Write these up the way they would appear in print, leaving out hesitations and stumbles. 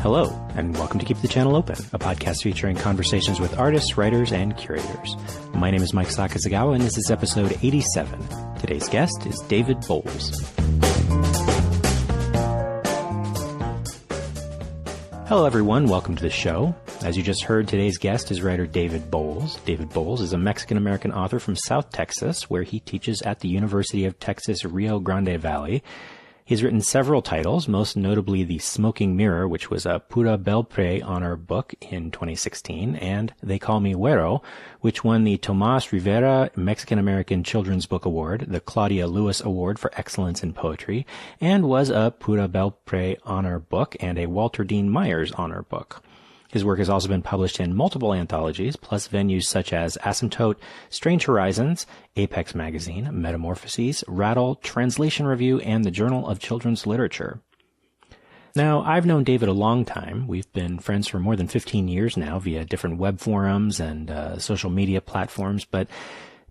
Hello, and welcome to Keep the Channel Open, a podcast featuring conversations with artists, writers, and curators. My name is Mike Sakazagawa, and this is episode 87. Today's guest is David Bowles. Hello, everyone. Welcome to the show. As you just heard, today's guest is writer David Bowles. David Bowles is a Mexican-American author from South Texas, where he teaches at the University of Texas Rio Grande Valley. He's written several titles, most notably The Smoking Mirror, which was a Pura Belpre Honor book in 2016, and They Call Me Güero, which won the Tomas Rivera Mexican-American Children's Book Award, the Claudia Lewis Award for Excellence in Poetry, and was a Pura Belpre Honor book and a Walter Dean Myers Honor book. His work has also been published in multiple anthologies, plus venues such as Asymptote, Strange Horizons, Apex Magazine, Metamorphoses, Rattle, Translation Review, and the Journal of Children's Literature. Now, I've known David a long time. We've been friends for more than 15 years now via different web forums and social media platforms, but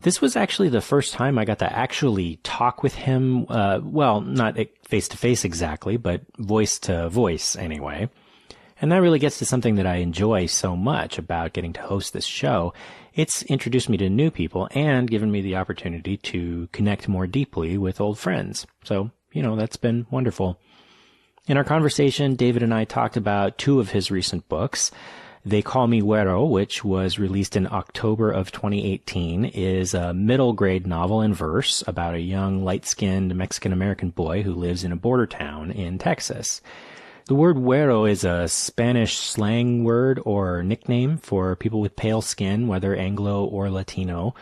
this was actually the first time I got to actually talk with him, well, not face-to-face exactly, but voice-to-voice anyway. And that really gets to something that I enjoy so much about getting to host this show. It's introduced me to new people and given me the opportunity to connect more deeply with old friends. So, that's been wonderful. In our conversation, David and I talked about two of his recent books. They Call Me Güero, which was released in October of 2018, is a middle grade novel in verse about a young, light-skinned Mexican-American boy who lives in a border town in Texas. The word güero is a Spanish slang word or nickname for people with pale skin, whether Anglo or Latino.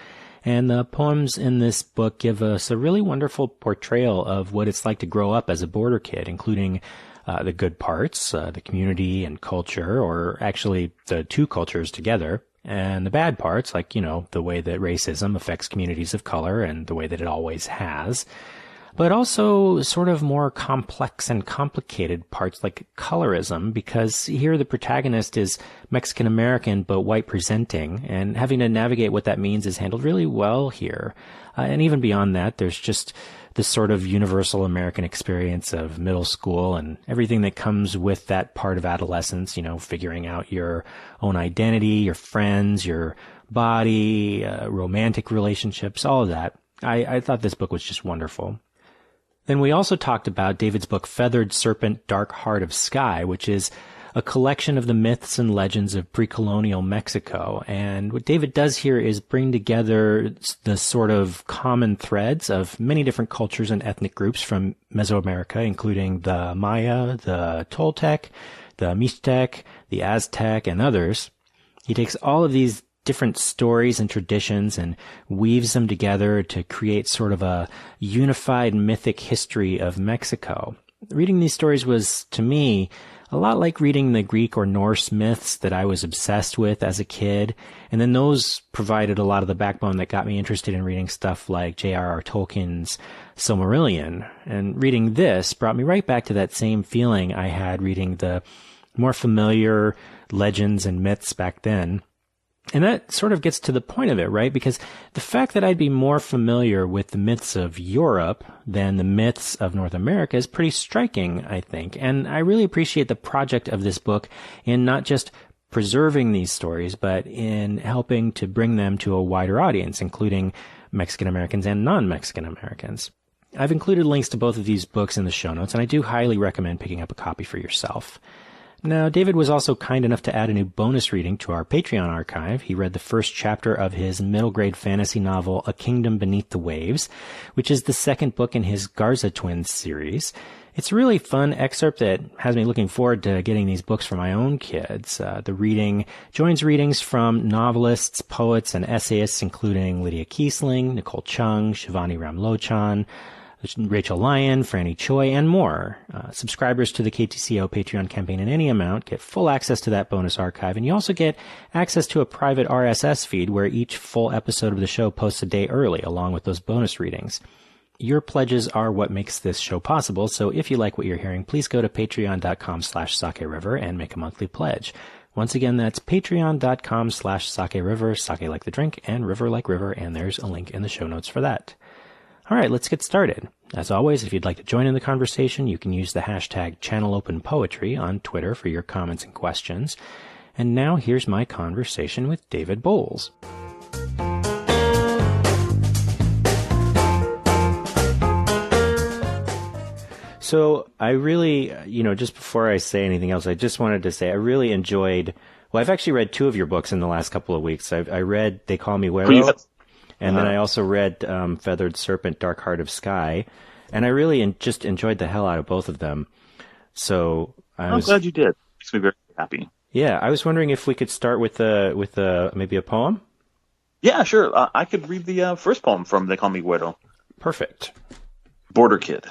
And the poems in this book give us a really wonderful portrayal of what it's like to grow up as a border kid, including the good parts, the community and culture, or actually the two cultures together, and the bad parts, like, the way that racism affects communities of color and the way that it always has. But also sort of more complex and complicated parts like colorism, because here the protagonist is Mexican-American but white presenting, and having to navigate what that means is handled really well here. And even beyond that, there's just this sort of universal American experience of middle school and everything that comes with that part of adolescence, figuring out your own identity, your friends, your body, romantic relationships, all of that. I thought this book was just wonderful. Then we also talked about David's book, Feathered Serpent, Dark Heart of Sky, which is a collection of the myths and legends of pre-colonial Mexico. And what David does here is bring together the sort of common threads of many different cultures and ethnic groups from Mesoamerica, including the Maya, the Toltec, the Mixtec, the Aztec, and others. He takes all of these different stories and traditions and weaves them together to create sort of a unified mythic history of Mexico. Reading these stories was, to me, a lot like reading the Greek or Norse myths that I was obsessed with as a kid, and then those provided a lot of the backbone that got me interested in reading stuff like J.R.R. Tolkien's Silmarillion. And reading this brought me right back to that same feeling I had reading the more familiar legends and myths back then. And that sort of gets to the point of it, right? Because the fact that I'd be more familiar with the myths of Europe than the myths of North America is pretty striking, I think. And I really appreciate the project of this book in not just preserving these stories, but in helping to bring them to a wider audience, including Mexican Americans and non-Mexican Americans. I've included links to both of these books in the show notes, and I do highly recommend picking up a copy for yourself. Now, David was also kind enough to add a new bonus reading to our Patreon archive. He read the first chapter of his middle-grade fantasy novel, A Kingdom Beneath the Waves, which is the second book in his Garza Twins series. It's a really fun excerpt that has me looking forward to getting these books for my own kids. The reading joins readings from novelists, poets, and essayists, including Lydia Kiesling, Nicole Chung, Shivani Ramlochan, Rachel Lyon, Franny Choi, and more. Subscribers to the KTCO Patreon campaign in any amount get full access to that bonus archive, and you also get access to a private RSS feed where each full episode of the show posts a day early, along with those bonus readings. Your pledges are what makes this show possible, so if you like what you're hearing, please go to patreon.com/sakeriver and make a monthly pledge. Once again, that's patreon.com/sakeriver, sake like the drink, and river like river, and there's a link in the show notes for that. All right, let's get started. As always, if you'd like to join in the conversation, you can use the hashtag #ChannelOpenPoetry on Twitter for your comments and questions. And now here's my conversation with David Bowles. So I really, just before I say anything else, I just wanted to say I really enjoyed, well, I've actually read two of your books in the last couple of weeks. I read They Call Me Güero, and then I also read Feathered Serpent, Dark Heart of Sky, and I really just enjoyed the hell out of both of them. So I'm glad you did. Makes me very happy. Yeah, I was wondering if we could start with maybe a poem? Yeah, sure. I could read the first poem from They Call Me Güero. Perfect. Border Kid.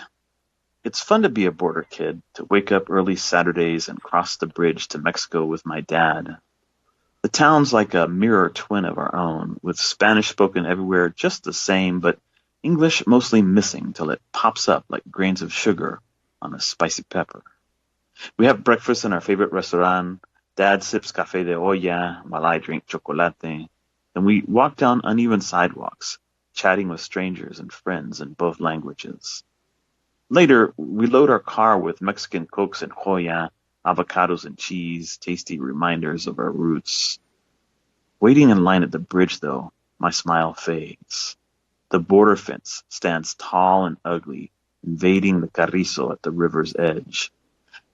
It's fun to be a border kid, to wake up early Saturdays and cross the bridge to Mexico with my dad. The town's like a mirror twin of our own, with Spanish spoken everywhere just the same, but English mostly missing till it pops up like grains of sugar on a spicy pepper. We have breakfast in our favorite restaurant. Dad sips café de olla while I drink chocolate. Then we walk down uneven sidewalks, chatting with strangers and friends in both languages. Later, we load our car with Mexican cokes and Joya, avocados and cheese, tasty reminders of our roots. Waiting in line at the bridge, though, my smile fades. The border fence stands tall and ugly, invading the carrizo at the river's edge.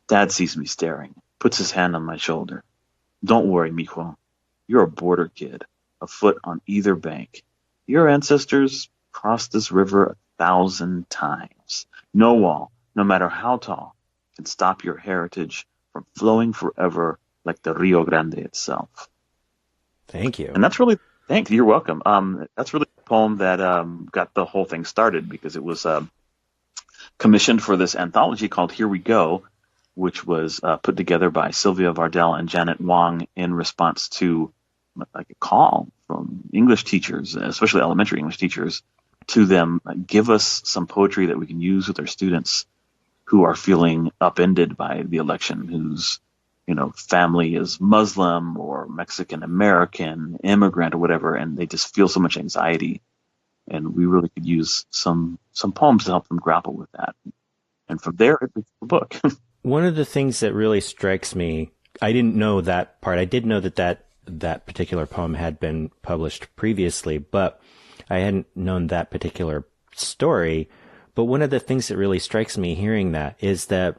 Dad sees me staring, puts his hand on my shoulder. Don't worry, mijo. You're a border kid, a foot on either bank. Your ancestors crossed this river 1,000 times. No wall, no matter how tall, can stop your heritage from flowing forever like the Rio Grande itself. Thank you. And that's really, thank you, you're welcome. That's really a poem that got the whole thing started because it was commissioned for this anthology called Here We Go, which was put together by Sylvia Vardell and Janet Wong in response to like a call from English teachers, especially elementary English teachers, to them, give us some poetry that we can use with our students who are feeling upended by the election, whose family is Muslim or Mexican American, immigrant or whatever, and they just feel so much anxiety. And we really could use some poems to help them grapple with that. And from there, it's a book. One of the things that really strikes me, I didn't know that part. I did know that particular poem had been published previously, but I hadn't known that particular story. But one of the things that really strikes me hearing that is that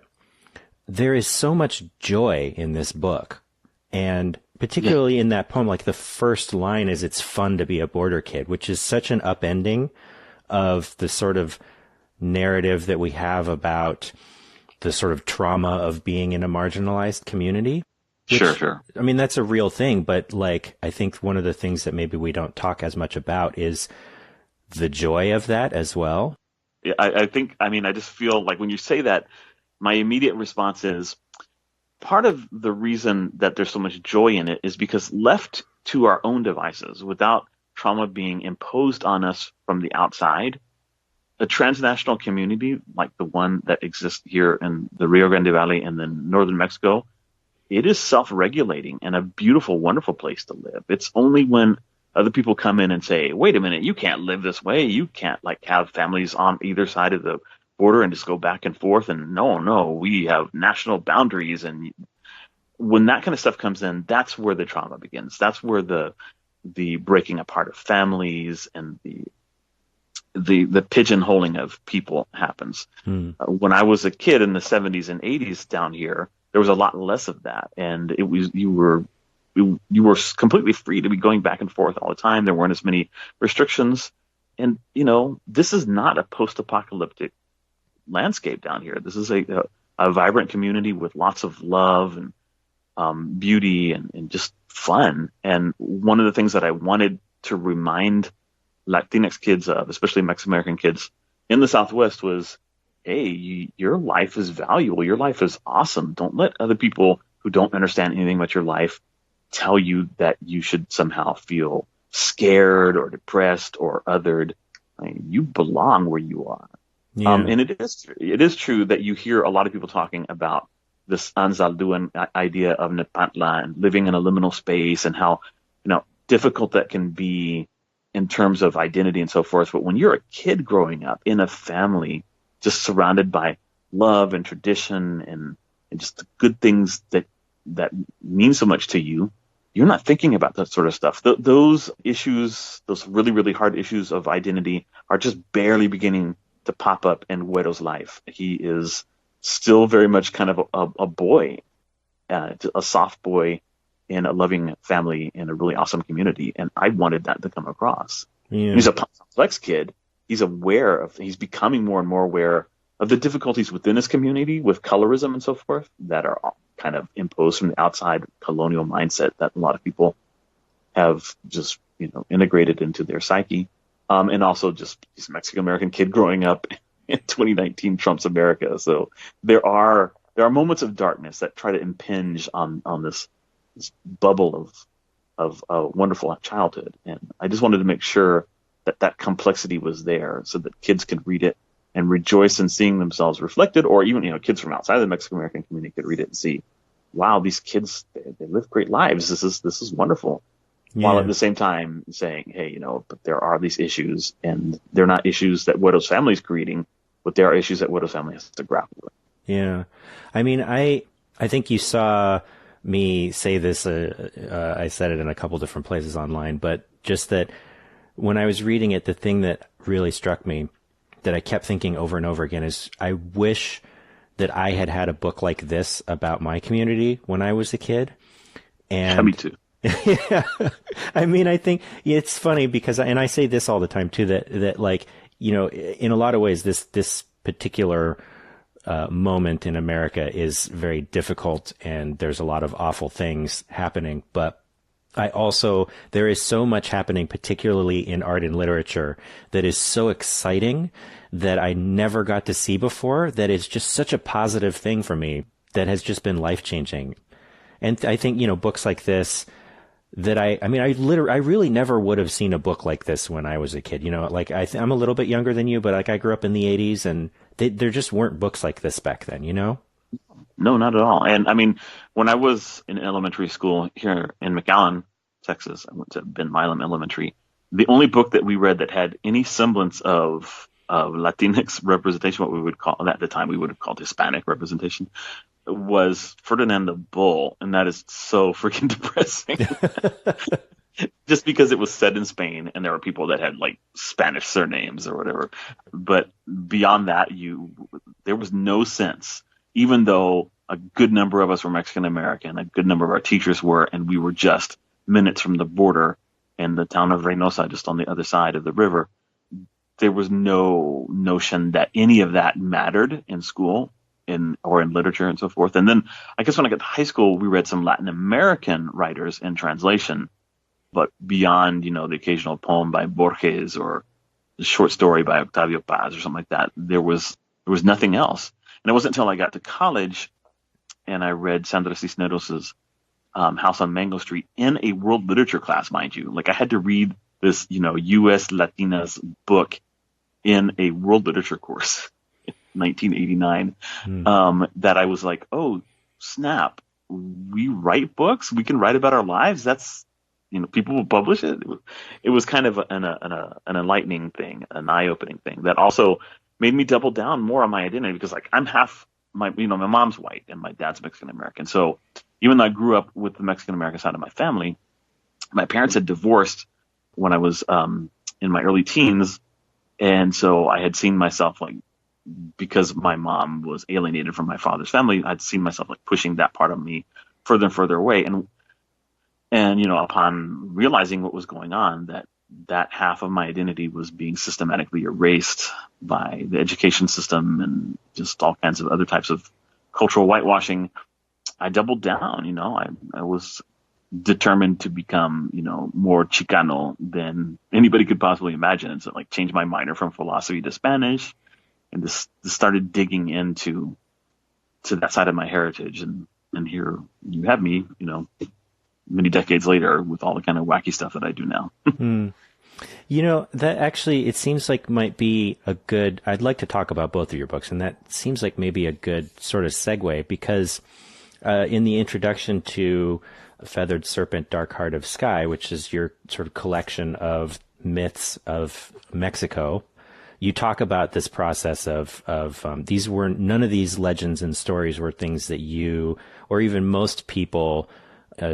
there is so much joy in this book. And particularly in that poem, like the first line is, it's fun to be a border kid, which is such an upending of the sort of narrative that we have about the sort of trauma of being in a marginalized community. Which, Sure. I mean, that's a real thing, but I think one of the things that maybe we don't talk as much about is the joy of that as well. Yeah, I just feel like when you say that, my immediate response is part of the reason that there's so much joy in it is because left to our own devices, without trauma being imposed on us from the outside, a transnational community like the one that exists here in the Rio Grande Valley and then northern Mexico, it is self-regulating and a beautiful, wonderful place to live. It's only when other people come in and say, wait a minute, you can't live this way. You can't have families on either side of the border and just go back and forth. And no, we have national boundaries. And when that kind of stuff comes in, that's where the trauma begins. That's where the breaking apart of families and the pigeonholing of people happens. When I was a kid in the 70s and 80s down here, there was a lot less of that, and it was you were completely free to be going back and forth all the time. There weren't as many restrictions, and this is not a post-apocalyptic landscape down here. This is a vibrant community with lots of love and beauty and just fun. And one of the things that I wanted to remind Latinx kids of, especially Mexican American kids in the Southwest, was, hey, your life is valuable. Your life is awesome. Don't let other people who don't understand anything about your life tell you that you should somehow feel scared or depressed or othered. I mean, you belong where you are. Yeah. And it is true that you hear a lot of people talking about this Anzalduan idea of Nepantla and living in a liminal space and how difficult that can be in terms of identity and so forth. But when you're a kid growing up in a family just surrounded by love and tradition and just the good things that mean so much to you, you're not thinking about that sort of stuff. Those issues, those really, really hard issues of identity are just barely beginning to pop up in Güero's life. He is still very much kind of a boy, a soft boy in a loving family in a really awesome community. And I wanted that to come across. Yeah. He's a complex kid. He's becoming more and more aware of the difficulties within his community with colorism and so forth that are kind of imposed from the outside colonial mindset that a lot of people have just, integrated into their psyche. And also just he's a Mexican-American kid growing up in 2019 Trump's America. So there are moments of darkness that try to impinge on this bubble of a wonderful childhood. And I just wanted to make sure that complexity was there so that kids could read it and rejoice in seeing themselves reflected, or even, kids from outside the Mexican American community could read it and see, wow, these kids, they live great lives. This is wonderful. Yeah. While at the same time saying, hey, but there are these issues, and they're not issues that Güero's family is creating, but there are issues that Güero's family has to grapple with. Yeah. I mean, I think you saw me say this, I said it in a couple different places online, but just that when I was reading it, the thing that really struck me that I kept thinking over and over again is I wish that I had had a book like this about my community when I was a kid. And yeah, me too. Yeah. I mean, I think it's funny because, and I say this all the time too, that like, in a lot of ways, this particular moment in America is very difficult and there's a lot of awful things happening. But there is so much happening, particularly in art and literature, that is so exciting that I never got to see before, that is just such a positive thing for me that has just been life-changing. And I think, books like this that I really never would have seen a book like this when I was a kid. I'm a little bit younger than you, but like I grew up in the 80s and there just weren't books like this back then, No, not at all. And I mean, when I was in elementary school here in McAllen, Texas, I went to Ben Milam Elementary. The only book that we read that had any semblance of Latinx representation, what we would call at the time we would have called Hispanic representation, was Ferdinand the Bull, and that is so freaking depressing. Just because it was set in Spain and there were people that had like Spanish surnames or whatever. But beyond that, there was no sense, even though a good number of us were Mexican American, a good number of our teachers were, and we were just minutes from the border in the town of Reynosa, just on the other side of the river. There was no notion that any of that mattered in school or in literature and so forth. And then I guess when I got to high school, we read some Latin American writers in translation, but beyond, the occasional poem by Borges or a short story by Octavio Paz or something like that, there was nothing else. And it wasn't until I got to college and I read Sandra Cisneros's House on Mango Street in a world literature class, mind you. Like I had to read this, U.S. Latinas book in a world literature course in 1989, that I was like, oh, snap. We write books. We can write about our lives. That's, people will publish it. It was kind of an enlightening thing, an eye-opening thing that also made me double down more on my identity because like I'm half my mom's white and my dad's Mexican American. So even though I grew up with the Mexican American side of my family, my parents had divorced when I was in my early teens. And so I had seen myself like, because my mom was alienated from my father's family, I'd seen myself like pushing that part of me further and further away. And upon realizing what was going on, that half of my identity was being systematically erased by the education system and just all kinds of other types of cultural whitewashing, I doubled down. I was determined to become, more Chicano than anybody could possibly imagine. And so like changed my minor from philosophy to Spanish and just started digging into that side of my heritage. And here you have me, many decades later with all the kind of wacky stuff that I do now. That actually, it seems like might be I'd like to talk about both of your books, and that seems like maybe a good sort of segue because in the introduction to Feathered Serpent, Dark Heart of Sky, which is your sort of collection of myths of Mexico, you talk about this process of none of these legends and stories were things that you, or even most people,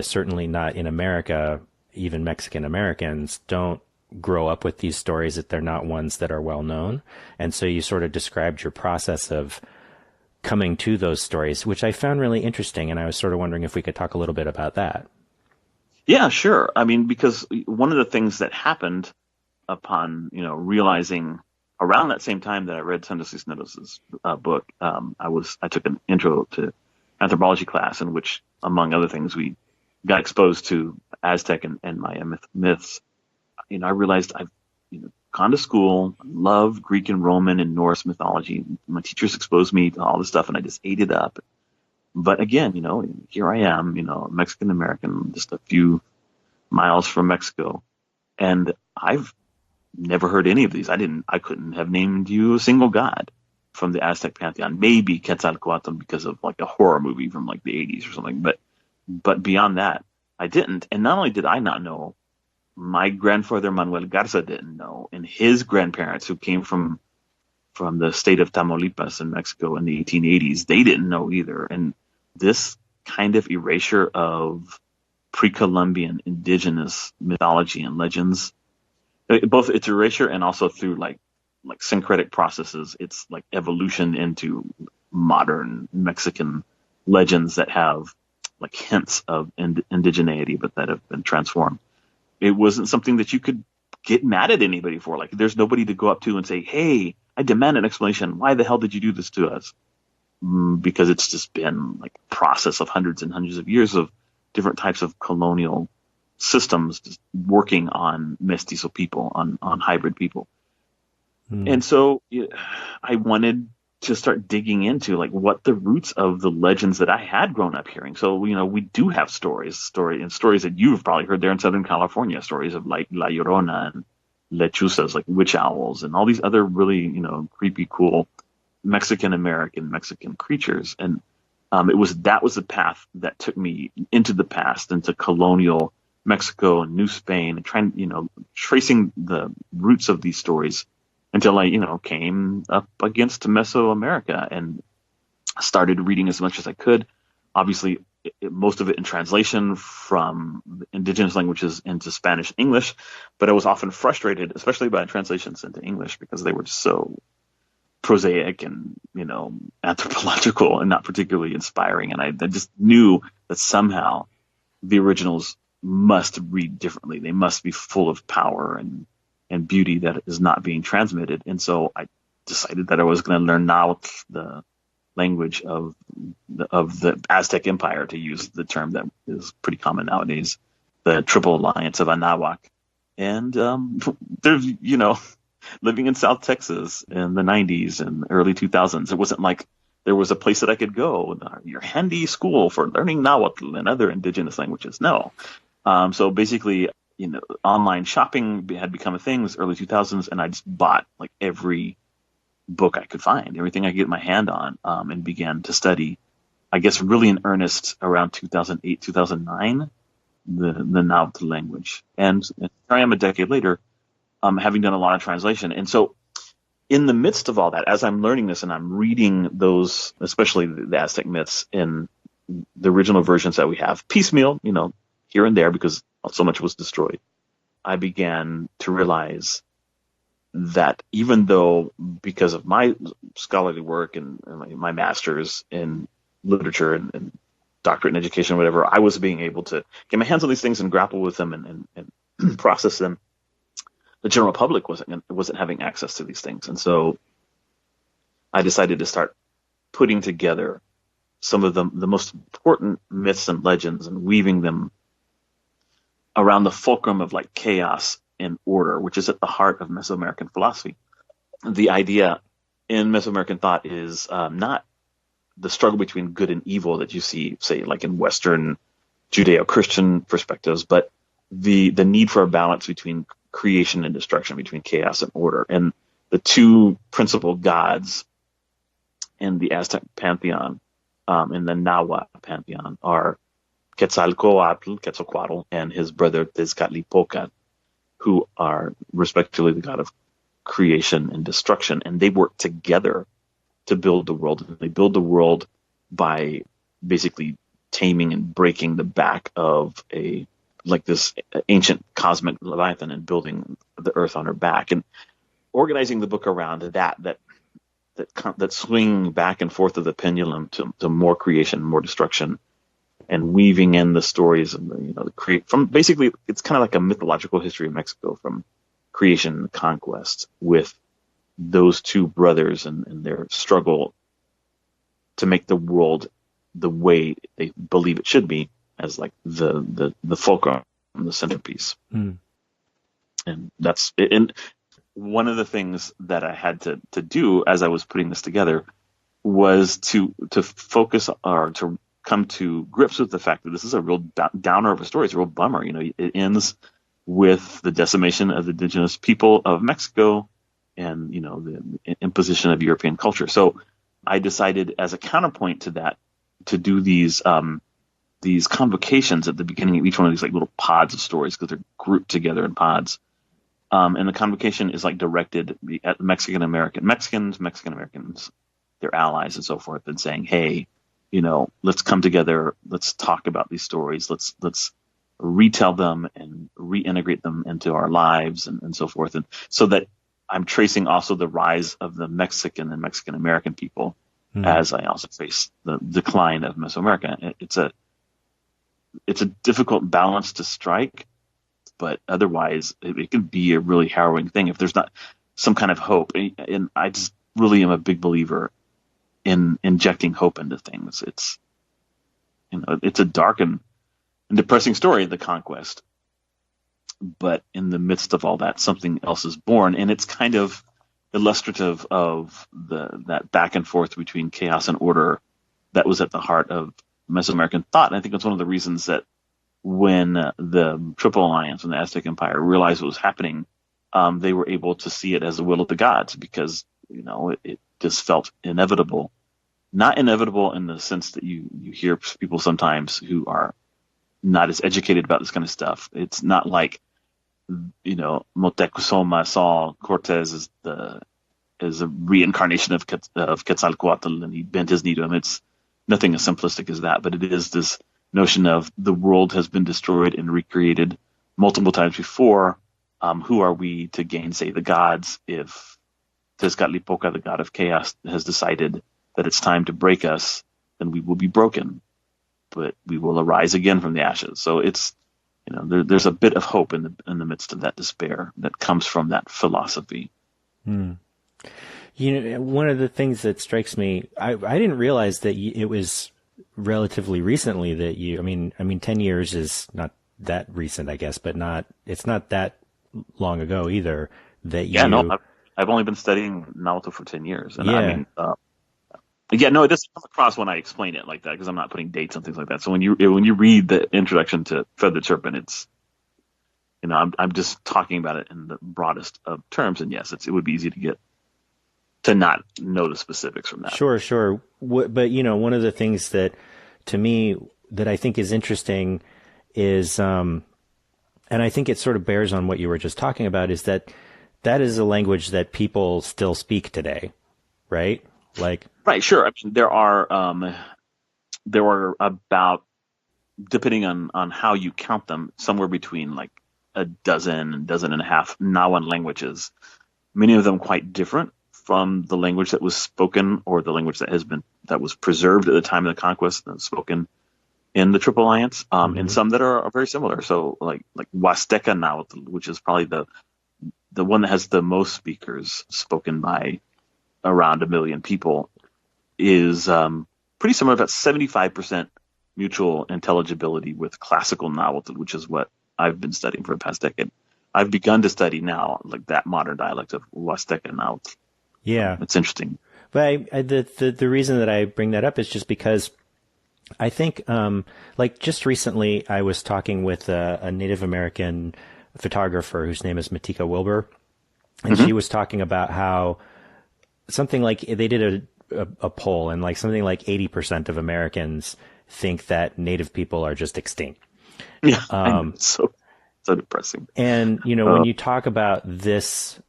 certainly not in America, even Mexican Americans, don't grow up with these stories, that they're not ones that are well known. And so you sort of described your process of coming to those stories, which I found really interesting. And I was sort of wondering if we could talk a little bit about that. Yeah, sure. I mean, because one of the things that happened upon, realizing around that same time that I read Sandra Cisneros' book, I took an intro to anthropology class in which, among other things, we got exposed to Aztec and Maya myths. I realized I've gone to school, loved Greek and Roman and Norse mythology. My teachers exposed me to all this stuff, and I just ate it up. But again, here I am, Mexican American, just a few miles from Mexico, and I've never heard any of these. I couldn't have named you a single god from the Aztec pantheon. Maybe Quetzalcoatl because of like a horror movie from like the 80s or something. But beyond that, I didn't. And not only did I not know, my grandfather Manuel Garza didn't know, and his grandparents, who came from the state of Tamaulipas in Mexico in the 1880s, they didn't know either. And this kind of erasure of pre-Columbian indigenous mythology and legends, both its erasure and also through like syncretic processes, it's like evolution into modern Mexican legends that have like hints of indigeneity, but that have been transformed. It wasn't something that you could get mad at anybody for. Like, there's nobody to go up to and say, hey, I demand an explanation. Why the hell did you do this to us? Because it's just been like a process of hundreds and hundreds of years of different types of colonial systems just working on mestizo people, on hybrid people. And so I wanted to start digging into like what the roots of the legends that I had grown up hearing. So, we do have stories that you've probably heard there in Southern California, stories of like La Llorona and lechuzas, like witch owls, and all these other really, creepy, cool Mexican creatures. And that was the path that took me into the past, into colonial Mexico and New Spain, and trying, tracing the roots of these stories until I, came up against Mesoamerica and started reading as much as I could. Obviously, most of it in translation from indigenous languages into Spanish and English, but I was often frustrated, especially by translations into English, because they were just so prosaic and, anthropological and not particularly inspiring. And I just knew that somehow the originals must read differently. They must be full of power and beauty that is not being transmitted. And so I decided that I was going to learn Nahuatl, the language of the Aztec Empire, to use the term that is pretty common nowadays, the Triple Alliance of Anahuac. And there's, living in South Texas in the 90s and early 2000s, it wasn't like there was a place that I could go, your handy school for learning Nahuatl and other indigenous languages. No. So basically, online shopping had become a thing in the early 2000s, and I just bought like every book I could find, everything I could get my hand on, and began to study, I guess, really in earnest around 2008, 2009, the Nahuatl language. And here I am a decade later, having done a lot of translation. And so in the midst of all that, as I'm learning this and I'm reading those, especially the Aztec myths in the original versions that we have, piecemeal, here and there, because so much was destroyed, I began to realize that even though, because of my scholarly work and my master's in literature and doctorate in education, whatever, I was being able to get my hands on these things and grapple with them and process them, the general public wasn't having access to these things. And so I decided to start putting together some of the most important myths and legends and weaving them around the fulcrum of like chaos and order, which is at the heart of Mesoamerican philosophy. The idea in Mesoamerican thought is not the struggle between good and evil that you see, say, like in Western Judeo-Christian perspectives, but the need for a balance between creation and destruction, between chaos and order. And the two principal gods in the Aztec pantheon, in the Nahuatl pantheon, are Quetzalcoatl, and his brother Tezcatlipoca, who are respectively the god of creation and destruction, and they work together to build the world. And they build the world by basically taming and breaking the back of this ancient cosmic leviathan and building the earth on her back, and organizing the book around that swing back and forth of the pendulum to more creation, more destruction, and weaving in the stories of from basically it's kind of like a mythological history of Mexico from creation and conquest, with those two brothers and their struggle to make the world the way they believe it should be, as like the fulcrum, the centerpiece. And that's it. And one of the things that I had to do as I was putting this together was to focus or to come to grips with the fact that this is a real downer of a story. It's a real bummer. It ends with the decimation of the indigenous people of Mexico and, the imposition of European culture. So I decided, as a counterpoint to that, to do these convocations at the beginning of each one of these like little pods of stories, because they're grouped together in pods. And the convocation is like directed at Mexican Americans, their allies and so forth, and saying, hey, let's come together. Let's talk about these stories. Let's retell them and reintegrate them into our lives and so forth. And so that I'm tracing also the rise of the Mexican and Mexican American people as I also face the decline of Mesoamerica. It's a difficult balance to strike, but otherwise it can be a really harrowing thing if there's not some kind of hope. And I just really am a big believer in injecting hope into things. It's a dark and depressing story, the conquest, but in the midst of all that, something else is born, and it's kind of illustrative of that back and forth between chaos and order that was at the heart of Mesoamerican thought. And I think it's one of the reasons that when the Triple Alliance and the Aztec Empire realized what was happening, they were able to see it as the will of the gods, because it just felt inevitable. Not inevitable in the sense that you hear people sometimes who are not as educated about this kind of stuff. It's not like Moctezuma saw Cortez as a reincarnation of Quetzalcoatl, and he bent his knee to him. It's nothing as simplistic as that, but it is this notion of the world has been destroyed and recreated multiple times before. Who are we to gainsay the gods if Tezcatlipoca, the god of chaos, has decided that it's time to break us? Then we will be broken, but we will arise again from the ashes. So it's there's a bit of hope in the midst of that despair that comes from that philosophy. One of the things that strikes me, I didn't realize that it was relatively recently that I mean 10 years is not that recent, I guess, but it's not that long ago either that I've only been studying Nahuatl for 10 years. And it doesn't come across when I explain it like that, because I'm not putting dates and things like that. So when you read the introduction to Feathered Serpent, it's, I'm just talking about it in the broadest of terms. And yes, it would be easy to not know the specifics from that. Sure. But, one of the things that, to me, that I think is interesting is, and I think it sort of bears on what you were just talking about, is that is a language that people still speak today, right? Right, sure. I mean, there are about, depending on how you count them, somewhere between like a dozen and a half Nahuatl languages. Many of them quite different from the language that was spoken, or the language that was preserved at the time of the conquest and spoken in the Triple Alliance, and some that are very similar. So like Huasteca Nahuatl, which is probably the one that has the most speakers, spoken by around 1 million people, is pretty similar. About 75% mutual intelligibility with classical Nahuatl, which is what I've been studying for the past decade. I've begun to study now like that modern dialect of Huasteca Nahuatl. Yeah, it's interesting. But the reason that I bring that up is just because I think, like just recently, I was talking with a Native American photographer whose name is Matika Wilbur, and she was talking about how something like they did a poll, and like something like 80% of Americans think that Native people are just extinct. Yeah, So depressing. And, when you talk about this,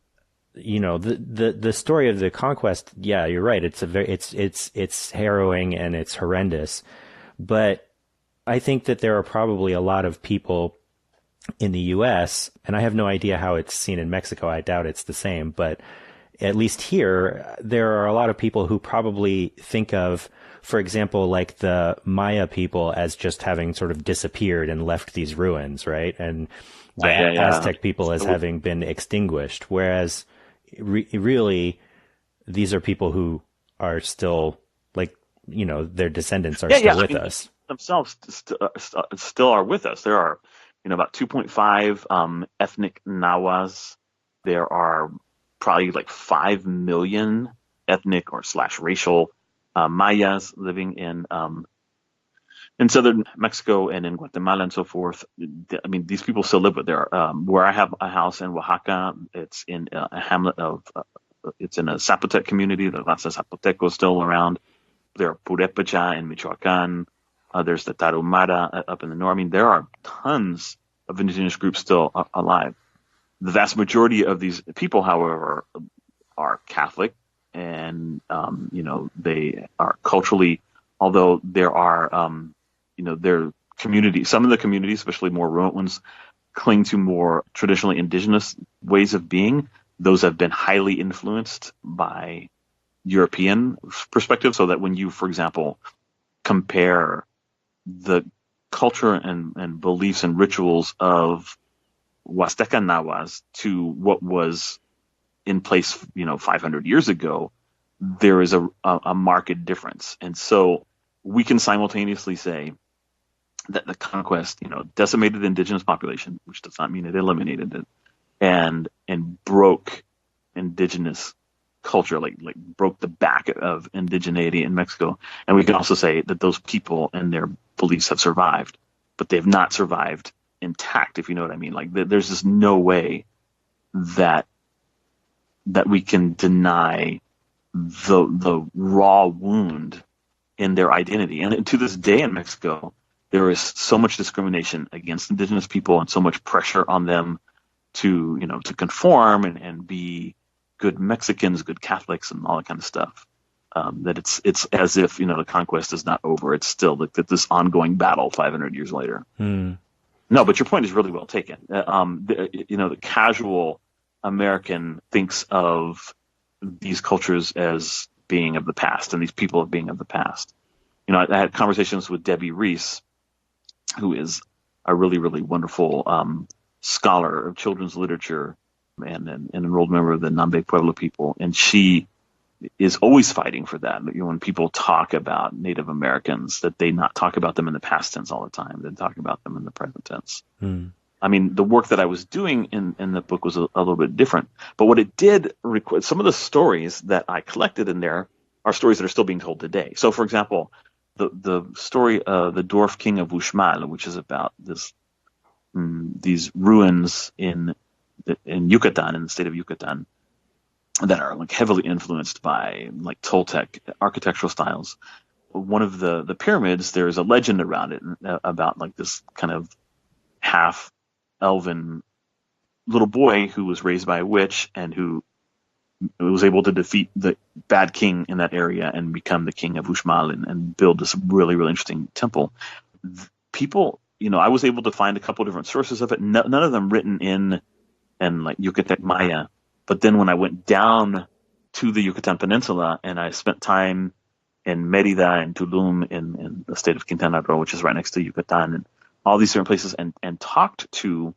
the story of the conquest, yeah, you're right. It's harrowing and it's horrendous. But I think that there are probably a lot of people in the U.S., and I have no idea how it's seen in Mexico. I doubt it's the same, but at least here, there are a lot of people who probably think of, for example, like the Maya people as just having sort of disappeared and left these ruins, right? And the Aztec people as having been extinguished, whereas really these are people who are still, like, their descendants are still with us. Themselves still are with us. There are, about 2.5 ethnic Nahuas. There are probably like 5 million ethnic or / racial Mayas living in southern Mexico and in Guatemala and so forth. I mean, these people still live, but there are, where I have a house in Oaxaca, it's in a hamlet of, it's in a Zapotec community. The Raza Zapoteco is still around. There are Purépecha in Michoacán. There's the Tarahumara up in the north. I mean, there are tons of indigenous groups still alive. The vast majority of these people, however, are Catholic, and they are culturally, although there are their communities, some of the communities, especially more remote ones, cling to more traditionally indigenous ways of being. Those have been highly influenced by European perspective, so that when you, for example, compare the culture and beliefs and rituals of Huasteca Nahuas to what was in place, 500 years ago, there is a marked difference. And so we can simultaneously say that the conquest, decimated the indigenous population, which does not mean it eliminated it, and broke indigenous culture, like broke the back of indigeneity in Mexico. And we can also say that those people and their beliefs have survived, but they've not survived intact, if you know what I mean. Like, there's just no way that we can deny the raw wound in their identity. And to this day in Mexico, there is so much discrimination against indigenous people and so much pressure on them to conform and be good Mexicans, good Catholics, and all that kind of stuff. That it's as if the conquest is not over. It's still this ongoing battle 500 years later. No, but your point is really well taken. The casual American thinks of these cultures as being of the past, and these people as being of the past. I had conversations with Debbie Reese, who is a really, really wonderful scholar of children's literature and an enrolled member of the Nambe Pueblo people, and she is always fighting for that. When people talk about Native Americans, that they not talk about them in the past tense all the time, they talk about them in the present tense. I mean, the work that I was doing in the book was a little bit different, but what it did record, some of the stories that I collected in there are stories that are still being told today. So, for example, the story the Dwarf King of Uxmal, which is about these ruins in Yucatan, in the state of Yucatan, that are like heavily influenced by like Toltec architectural styles. One of the pyramids, there's a legend around it about like this kind of half elven little boy who was raised by a witch and who was able to defeat the bad king in that area and become the king of Uxmal and build this really, really interesting temple. People, I was able to find a couple different sources of it, none of them written in like Yucatec Maya. But then when I went down to the Yucatan Peninsula and I spent time in Merida and Tulum in the state of Quintana Roo, which is right next to Yucatan, and all these different places, and talked to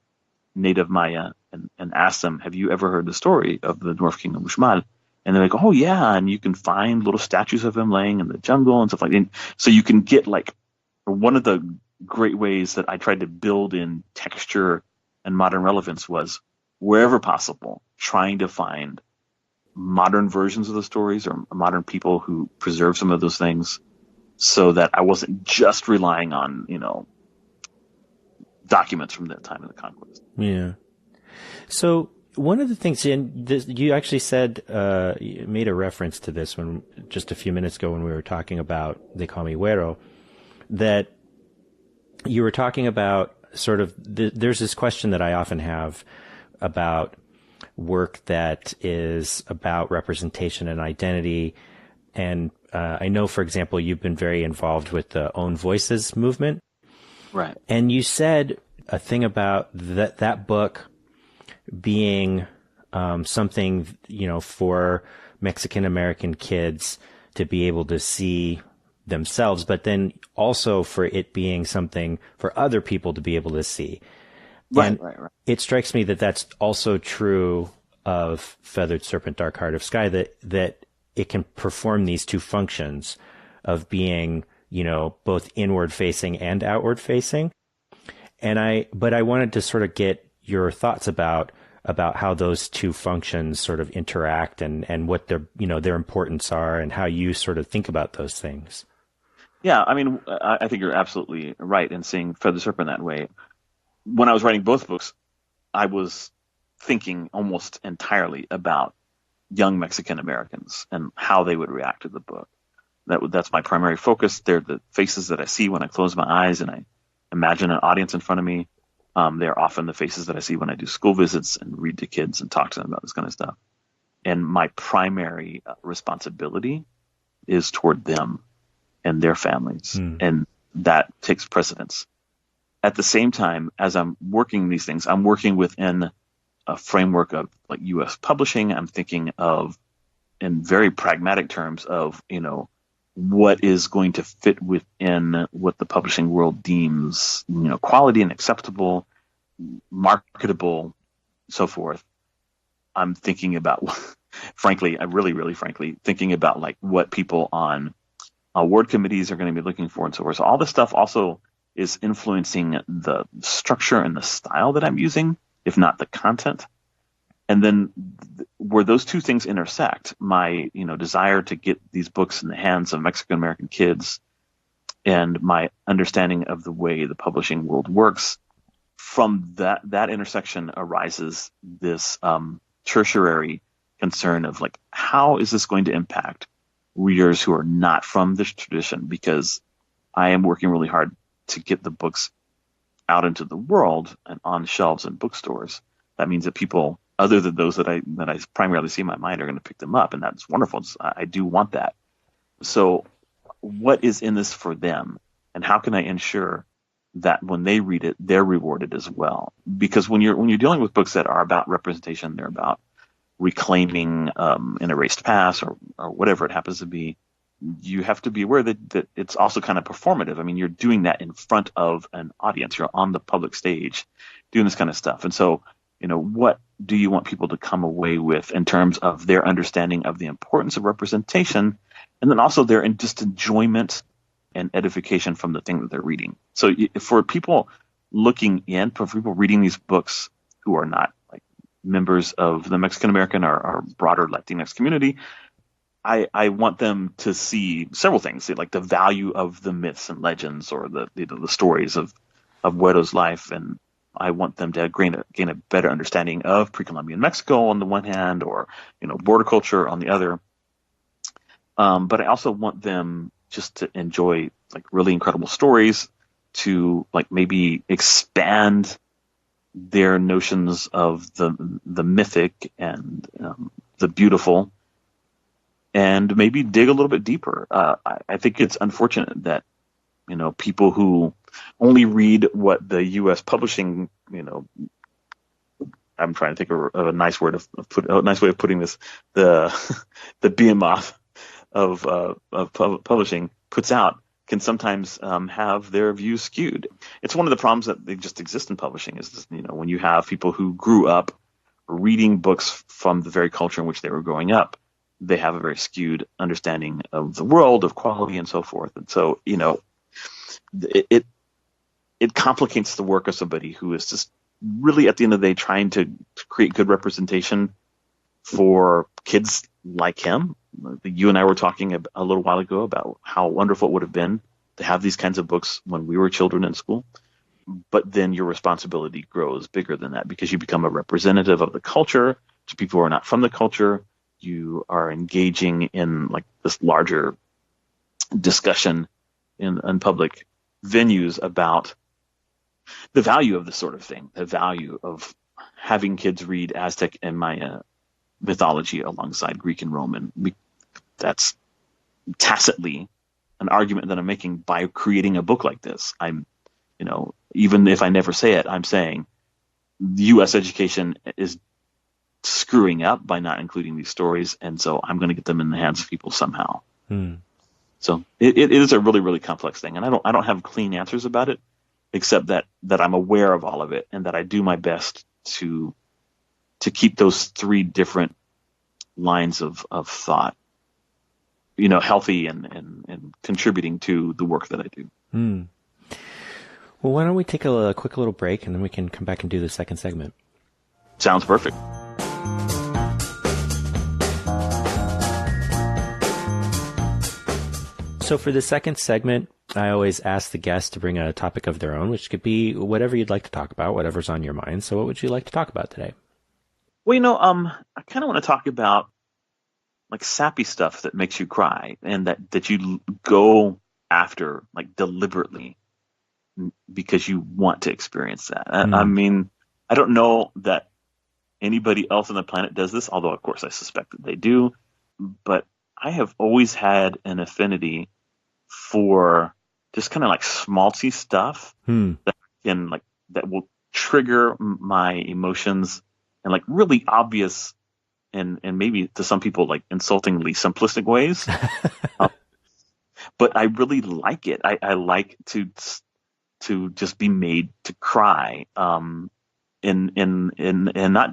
native Maya and asked them, have you ever heard the story of the Dwarf King of Uxmal? And they're like, oh yeah, and you can find little statues of him laying in the jungle and stuff like that. So you can get like, one of the great ways that I tried to build in texture and modern relevance was, wherever possible, trying to find modern versions of the stories or modern people who preserve some of those things, so that I wasn't just relying on, documents from that time of the conquest. Yeah. So one of the things you actually said, you made a reference to this when just a few minutes ago when we were talking about the Call Me Güero, that you were talking about sort of there's this question that I often have about work that is about representation and identity. And I know, for example, you've been very involved with the Own Voices movement. Right. And you said a thing about that book being something, for Mexican American kids to be able to see themselves, but then also for it being something for other people to be able to see. Right. It strikes me that that's also true of Feathered Serpent, Dark Heart of Sky, that it can perform these two functions of being, both inward facing and outward facing. But I wanted to sort of get your thoughts about how those two functions sort of interact and what their importance are and how you sort of think about those things. Yeah, I mean, I think you're absolutely right in seeing Feathered Serpent that way. When I was writing both books, I was thinking almost entirely about young Mexican Americans and how they would react to the book. That's my primary focus. They're the faces that I see when I close my eyes and I imagine an audience in front of me. They're often the faces that I see when I do school visits and read to kids and talk to them about this kind of stuff. And my primary responsibility is toward them and their families. And that takes precedence. At the same time, as I'm working these things, I'm working within a framework of like U.S. publishing. I'm thinking of, in very pragmatic terms of, what is going to fit within what the publishing world deems, quality and acceptable, marketable, so forth. I'm thinking about, frankly, thinking about like what people on award committees are going to be looking for and so forth. So all this stuff also is influencing the structure and the style that I'm using, if not the content. And then where those two things intersect, my desire to get these books in the hands of Mexican American kids and my understanding of the way the publishing world works, from that intersection arises this tertiary concern of like, how is this going to impact readers who are not from this tradition? Because I am working really hard to get the books out into the world and on shelves in bookstores. That means that people other than those that I primarily see in my mind are going to pick them up, and that's wonderful. I do want that. So what is in this for them, and how can I ensure that when they read it, they're rewarded as well? Because when you're dealing with books that are about representation, they're about reclaiming an erased past or whatever it happens to be, you have to be aware that it's also kind of performative. I mean, you're doing that in front of an audience. You're on the public stage doing this kind of stuff. And so, what do you want people to come away with in terms of their understanding of the importance of representation, and then also their just enjoyment and edification from the thing that they're reading? So for people looking in, for people reading these books who are not like members of the Mexican American or broader Latinx community, I want them to see several things, like the value of the myths and legends or the stories of Güero's life, and I want them to gain a better understanding of pre-Colombian Mexico on the one hand, or border culture on the other. But I also want them just to enjoy like really incredible stories, to like maybe expand their notions of the mythic and the beautiful, and maybe dig a little bit deeper. I think it's unfortunate that people who only read what the U.S. publishing, I'm trying to think of a nice word a nice way of putting this, the behemoth of publishing puts out, can sometimes have their views skewed. It's one of the problems that they just exist in publishing is this, when you have people who grew up reading books from the very culture in which they were growing up, they have a very skewed understanding of the world, of quality, and so forth. And so, it complicates the work of somebody who is just really, at the end of the day, trying to create good representation for kids like him. You and I were talking a little while ago about how wonderful it would have been to have these kinds of books when we were children in school. But then your responsibility grows bigger than that, because you become a representative of the culture to people who are not from the culture. You are engaging in like this larger discussion in public venues about the value of this sort of thing, the value of having kids read Aztec and Maya mythology alongside Greek and Roman. That's tacitly an argument that I'm making by creating a book like this. I'm, even if I never say it, I'm saying U.S. education is screwing up by not including these stories, and so I'm going to get them in the hands of people somehow. So it is a really, really complex thing, and I don't have clean answers about it, except that I'm aware of all of it, and that I do my best to keep those three different lines of thought, healthy and contributing to the work that I do. Well, why don't we take a quick little break, and then we can come back and do the second segment. Sounds perfect. So for the second segment, I always ask the guests to bring a topic of their own, which could be whatever you'd like to talk about, whatever's on your mind. So what would you like to talk about today? Well, I kind of want to talk about like sappy stuff that makes you cry, and that you go after like deliberately because you want to experience that. I mean, I don't know that anybody else on the planet does this, although of course I suspect that they do, but I have always had an affinity for just kind of like schmaltzy stuff that will trigger my emotions in like really obvious and maybe to some people like insultingly simplistic ways. But I really like it. I like to just be made to cry. And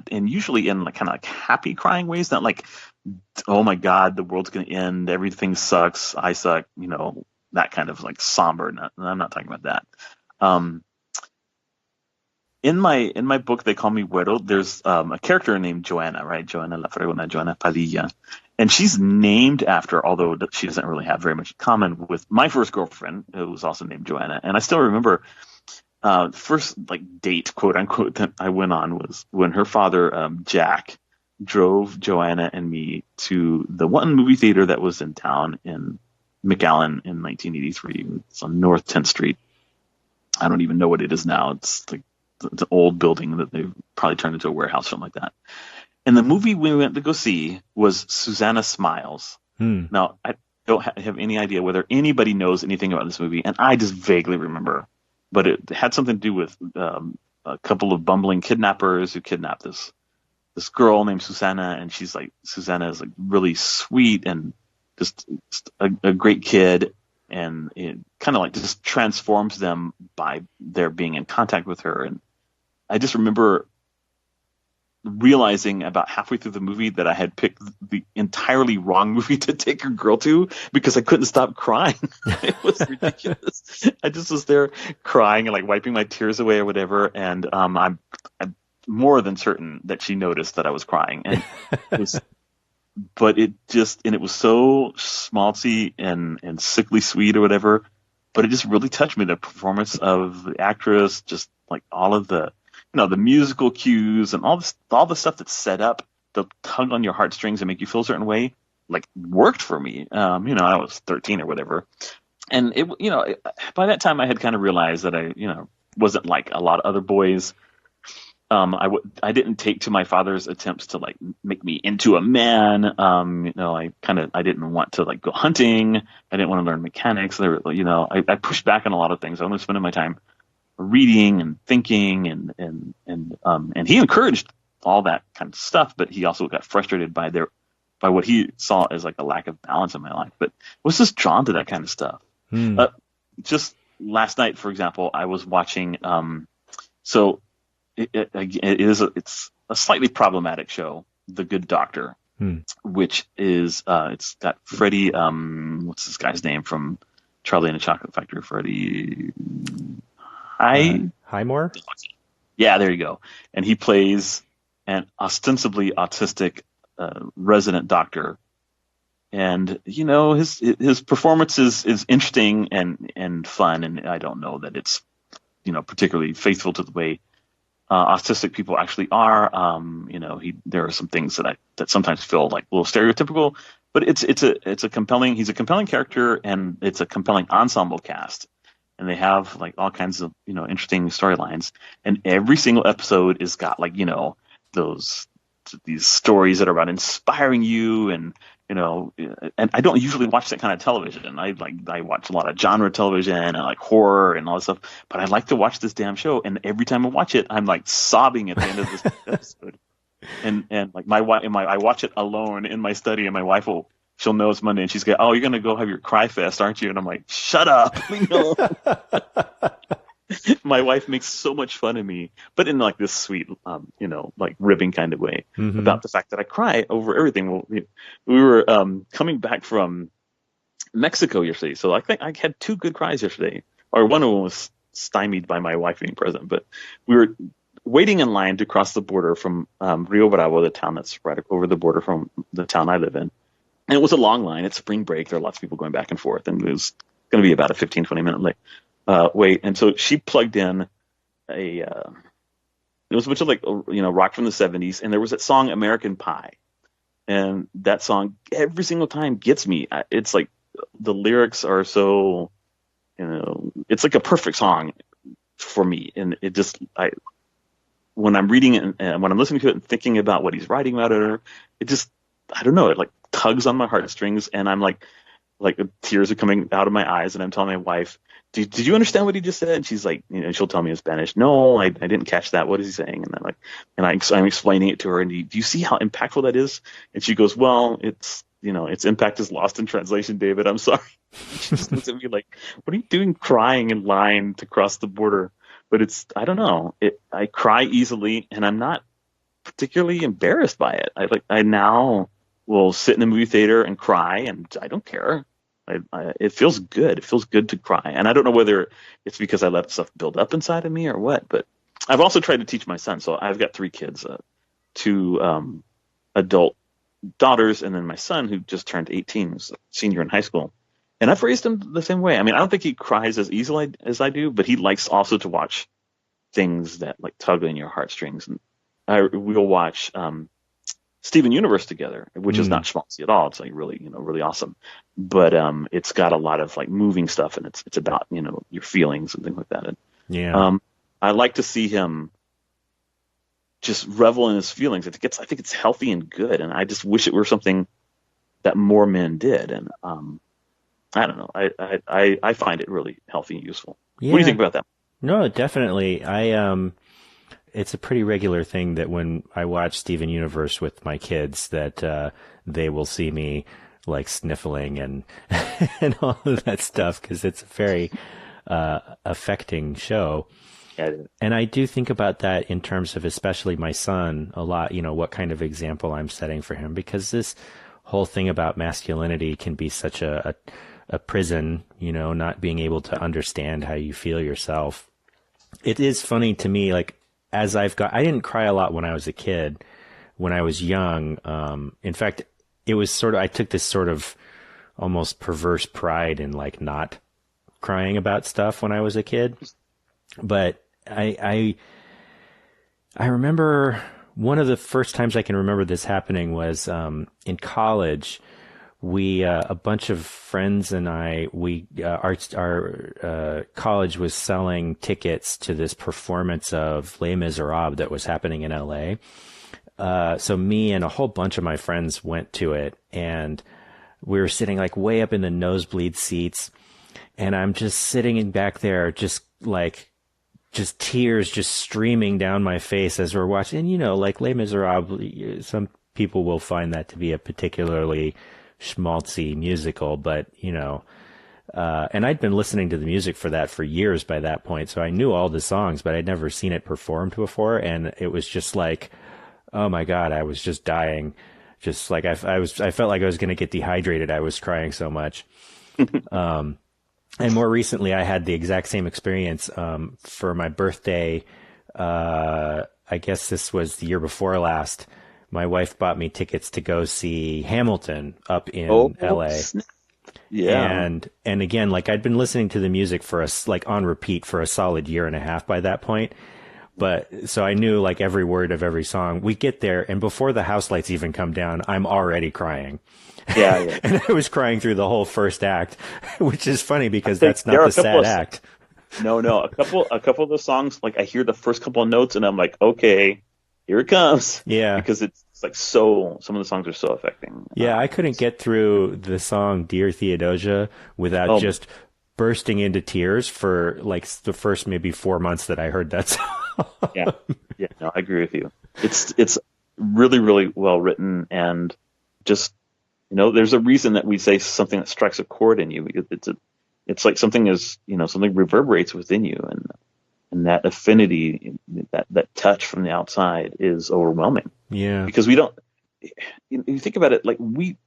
usually in like kind of like happy crying ways, not like, oh my God, the world's going to end, everything sucks, I suck, that kind of like somber. I'm not talking about that. In my book, They Call Me Güero, there's a character named Joanna, right? Joanna La Fregona, Joanna Padilla. And she's named after, although she doesn't really have very much in common with my first girlfriend, who was also named Joanna. And I still remember first like date, quote unquote, that I went on was when her father, Jack, drove Joanna and me to the one movie theater that was in town in McAllen in 1983. It's on North 10th Street. I don't even know what it is now. It's like the old building that they've probably turned into a warehouse, something like that. And the movie we went to go see was Susanna Smiles. Now, I don't have any idea whether anybody knows anything about this movie, and I just vaguely remember. But it had something to do with a couple of bumbling kidnappers who kidnapped this girl named Susanna, and Susanna is like really sweet and just a great kid, and it kind of like just transforms them by their being in contact with her. And I just remember realizing about halfway through the movie that I had picked the entirely wrong movie to take a girl to because I couldn't stop crying. It was ridiculous. I just was there crying and like wiping my tears away or whatever. And I'm more than certain that she noticed that I was crying. And it was, but it was so schmaltzy and sickly sweet or whatever. But it just really touched me. The performance of the actress, just like all of the the musical cues and all the stuff that's set up to tug on your heartstrings and make you feel a certain way, like worked for me. I was 13 or whatever. And it, by that time I had kind of realized that I, wasn't like a lot of other boys. I didn't take to my father's attempts to like make me into a man. I didn't want to like go hunting. I didn't want to learn mechanics. I pushed back on a lot of things. I was spending my time reading and thinking and he encouraged all that kind of stuff, but he also got frustrated by what he saw as like a lack of balance in my life. But I was just drawn to that kind of stuff. Just last night, for example, I was watching. So it's a slightly problematic show, The Good Doctor, which is it's got Freddie. What's this guy's name from Charlie and the Chocolate Factory? Freddie. Highmore? Yeah, there you go. And he plays an ostensibly autistic resident doctor. And, his performance is interesting and fun. And I don't know that it's, particularly faithful to the way autistic people actually are. There are some things that sometimes feel like a little stereotypical, but he's a compelling character, and it's a compelling ensemble cast. and they have like all kinds of, interesting storylines. And every single episode is got like, those these stories that are about inspiring you, and I don't usually watch that kind of television. I watch a lot of genre television and like horror and all this stuff, but I like to watch this damn show. And every time I watch it, I'm like sobbing at the end of this episode. And like my wife, I watch it alone in my study, and my wife she'll know it's Monday, and she's going, "Oh, you're gonna go have your cry fest, aren't you?" And I'm like, "Shut up!" My wife makes so much fun of me, but in like this sweet, like ribbing kind of way, about the fact that I cry over everything. Well, we were coming back from Mexico yesterday, so I think I had two good cries yesterday, or one of them was stymied by my wife being present. But we were waiting in line to cross the border from Rio Bravo, the town that's right over the border from the town I live in. And it was a long line. It's spring break. There are lots of people going back and forth. And it was going to be about a 15, 20-minute wait. And so she plugged in it was a bunch of like, rock from the 70s. And there was that song, American Pie. And that song, every single time, gets me. It's like the lyrics are so, it's like a perfect song for me. And it just, when I'm reading it and when I'm listening to it and thinking about what he's writing about it, just, I don't know, it like tugs on my heartstrings, and I'm like tears are coming out of my eyes, and I'm telling my wife, did you understand what he just said? And she's like, she'll tell me in Spanish, no, I didn't catch that. What is he saying? And I'm explaining it to her, and do you see how impactful that is? And she goes, well, its impact is lost in translation, David. I'm sorry. She just looks at me like, what are you doing crying in line to cross the border? But I don't know. I cry easily, and I'm not particularly embarrassed by it. I now will sit in the movie theater and cry, and I don't care. It feels good. It feels good to cry. And I don't know whether it's because I let stuff build up inside of me or what, but I've also tried to teach my son. So I've got 3 kids, 2 adult daughters, and then my son who just turned 18, who's a senior in high school. And I've raised him the same way. I mean, I don't think he cries as easily as I do, but he likes also to watch things that like tug on your heartstrings. And we'll watch Steven Universe together, which is not schmaltzy at all. It's like really, really awesome. But it's got a lot of like moving stuff, and it's about, your feelings and things like that. And, I like to see him just revel in his feelings. I think it's healthy and good, and I just wish it were something that more men did. And I don't know. I find it really healthy and useful. Yeah. What do you think about that? No, definitely. It's a pretty regular thing that when I watch Steven Universe with my kids, that they will see me like sniffling and and all of that stuff, because it's a very affecting show. Yeah, it is. And I do think about that in terms of especially my son a lot, what kind of example I'm setting for him, because this whole thing about masculinity can be such a prison, not being able to understand how you feel yourself. It is funny to me, like, I didn't cry a lot when I was a kid, when I was young. In fact, it was I took this sort of almost perverse pride in like not crying about stuff when I was a kid. But I remember one of the first times I can remember this happening was in college. We a bunch of friends and our college was selling tickets to this performance of Les Miserables that was happening in LA. So me and a whole bunch of my friends went to it, and we were sitting like way up in the nosebleed seats, and I'm just sitting back there, just tears just streaming down my face as we're watching. And like Les Miserables, some people will find that to be a particularly schmaltzy musical, but and I'd been listening to the music for years by that point, so I knew all the songs, but I'd never seen it performed before, and it was just like, oh my God, I was just dying, just like I felt like I was going to get dehydrated. I was crying so much. And more recently, I had the exact same experience for my birthday. I guess this was the year before last. My wife bought me tickets to go see Hamilton up in LA. Yeah. And again, like I'd been listening to the music on repeat for a solid year and a half by that point. But so I knew like every word of every song. We get there, and before the house lights even come down, I'm already crying. Yeah. And I was crying through the whole first act, which is funny because that's not the sad act. No, no. A couple of the songs, like I hear the first couple of notes and I'm like, okay, here it comes. Yeah. Because it's like so, some of the songs are so affecting. Yeah, I couldn't get through the song Dear Theodosia without Oh, just bursting into tears for like the first maybe 4 months that I heard that song. yeah. Yeah, no, I agree with you. It's really, really well written and just, there's a reason that we say something that strikes a chord in you. Because it's like something is, something reverberates within you, and that affinity, that touch from the outside is overwhelming. Yeah. Because we don't, you think about it, like we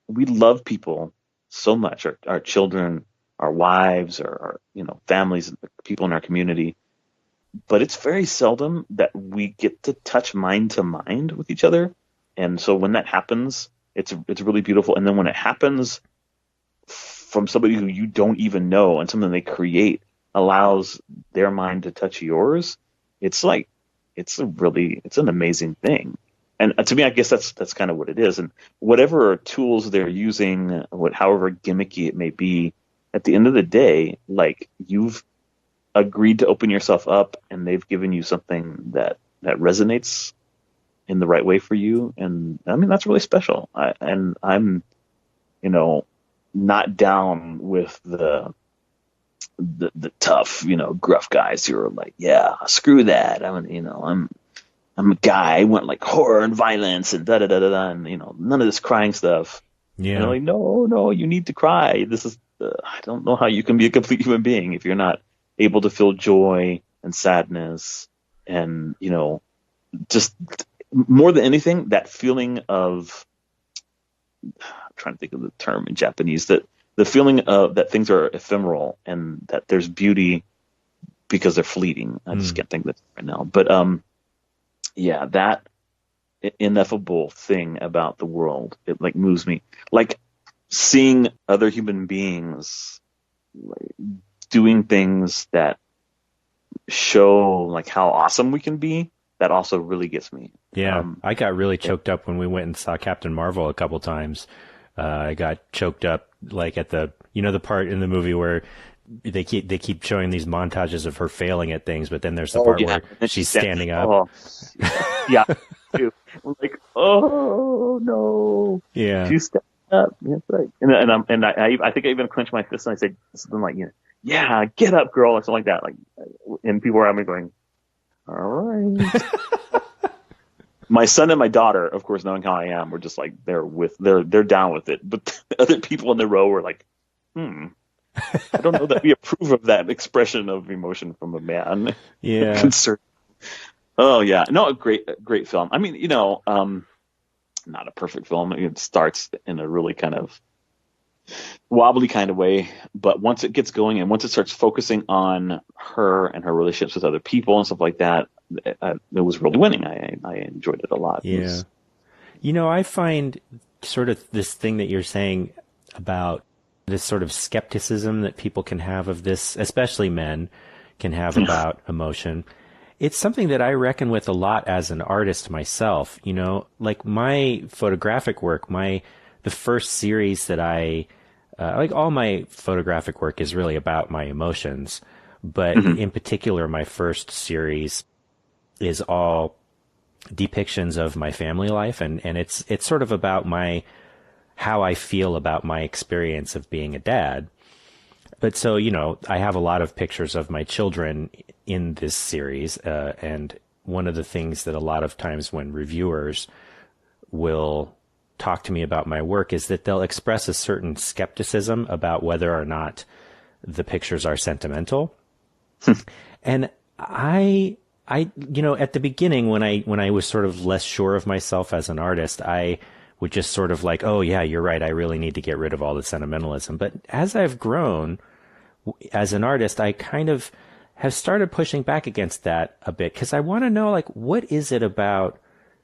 love people so much, our children, our wives, our families, people in our community, but it's very seldom that we get to touch mind to mind with each other. And so when that happens, it's really beautiful. And then when it happens from somebody who you don't even know and something they create allows their mind to touch yours, it's an amazing thing. And to me, I guess that's kind of what it is. And whatever tools they're using, however gimmicky it may be, at the end of the day, like, you've agreed to open yourself up, and they've given you something that resonates in the right way for you. And I mean, that's really special. I'm not down with the tough, gruff guys who are like, yeah, screw that. I'm a guy. I want like horror and violence and da da da da da, and none of this crying stuff. Yeah. And they're like, no, you need to cry. This is I don't know how you can be a complete human being if you're not able to feel joy and sadness, and just more than anything, that feeling of, I'm trying to think of the term in Japanese, that the feeling of that things are ephemeral and that there's beauty because they're fleeting. I just can't think of it right now. But yeah, that ineffable thing about the world, it like moves me. Like seeing other human beings like, doing things that show like how awesome we can be, that also really gets me. Yeah, I got really choked up when we went and saw Captain Marvel a couple times. I got choked up like at the part in the movie where they keep showing these montages of her failing at things, but then there's the part where she's standing up. Oh, yeah, too. I'm like, oh no, yeah, she's standing up. That's right. And I think I even clenched my fist and I said something like, yeah, get up, girl, or something like that. Like, and people around me going, all right. My son and my daughter, of course, knowing how I am, were just like they're down with it. But the other people in the row were like, I don't know that we approve of that expression of emotion from a man. Yeah. Concerned. Oh yeah, no, a great film. I mean, not a perfect film. It starts in a really kind of wobbly kind of way, but once it gets going and once it starts focusing on her and her relationships with other people and stuff like that, it was really winning. I enjoyed it a lot. Yeah. I find sort of this thing that you're saying about this sort of skepticism that people can have of this, especially men can have about emotion. It's something that I reckon with a lot as an artist myself. Like my photographic work, the first series that I like, all my photographic work is really about my emotions, but in particular, my first series is all depictions of my family life, and it's sort of about how I feel about my experience of being a dad. But so, I have a lot of pictures of my children in this series, and one of the things that a lot of times when reviewers will talk to me about my work is that they'll express a certain skepticism about whether or not the pictures are sentimental. And I at the beginning when I was sort of less sure of myself as an artist, I would just sort of like, oh yeah, you're right, I really need to get rid of all the sentimentalism. But as I've grown as an artist, I kind of have started pushing back against that a bit, because I want to know, like, what is it about